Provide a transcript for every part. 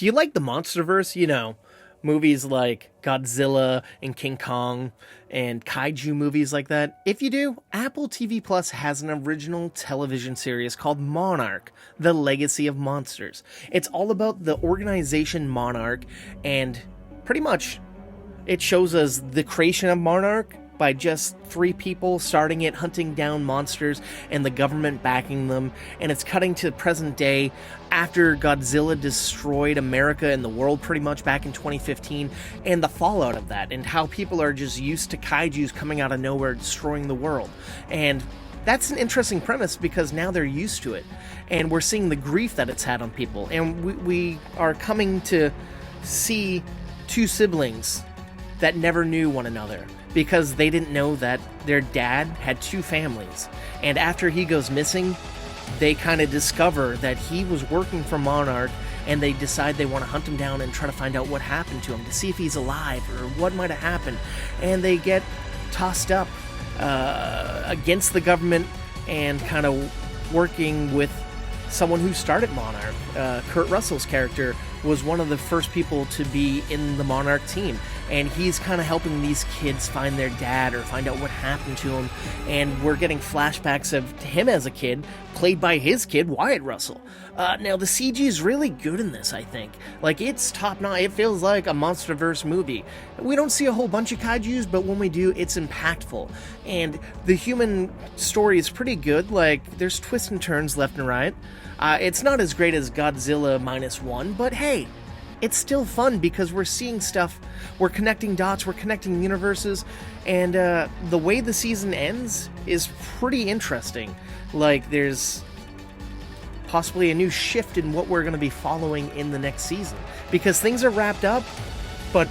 Do you like the Monsterverse? Movies like Godzilla and King Kong and kaiju movies like that. If you do, Apple TV Plus has an original television series called Monarch: The Legacy of Monsters. It's all about the organization Monarch, and pretty much it shows us the creation of Monarch by just three people starting it, hunting down monsters, and the government backing them. And it's cutting to present day after Godzilla destroyed America and the world pretty much back in 2015, and the fallout of that, and how people are just used to kaijus coming out of nowhere destroying the world. And that's an interesting premise because now they're used to it, and we're seeing the grief that it's had on people. And we are coming to see two siblings that never knew one another because they didn't know that their dad had two families. And after he goes missing, they kind of discover that he was working for Monarch, and they decide they want to hunt him down and try to find out what happened to him, to see if he's alive or what might have happened. And they get tossed up against the government and kind of working with someone who started Monarch. Kurt Russell's character was one of the first people to be in the Monarch team, and he's kind of helping these kids find their dad or find out what happened to him. And we're getting flashbacks of him as a kid, played by his kid, Wyatt Russell. Now, the CG is really good in this, I think. Like, it's top-notch. It feels like a Monsterverse movie. We don't see a whole bunch of kaijus, but when we do, it's impactful. And the human story is pretty good. Like, there's twists and turns left and right. It's not as great as Godzilla -1, but hey, it's still fun because we're seeing stuff, we're connecting dots, we're connecting universes, and the way the season ends is pretty interesting. Like, there's possibly a new shift in what we're going to be following in the next season, because things are wrapped up, but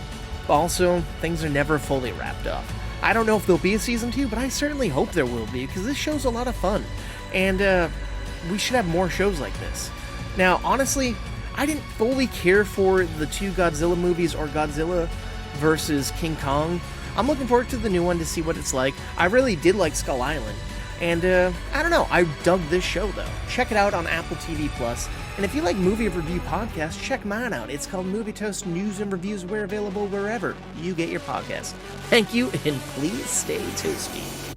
also things are never fully wrapped up. I don't know if there'll be a season 2, but I certainly hope there will be, because this show's a lot of fun, and we should have more shows like this. Now, honestly, I didn't fully care for the two Godzilla movies or Godzilla versus King Kong. I'm looking forward to the new one to see what it's like. I really did like Skull Island. And, I don't know, I dug this show, though. Check it out on Apple TV+. And if you like movie review podcasts, check mine out. It's called Movie Toast News and Reviews. We're available wherever you get your podcasts. Thank you, and please stay toasty.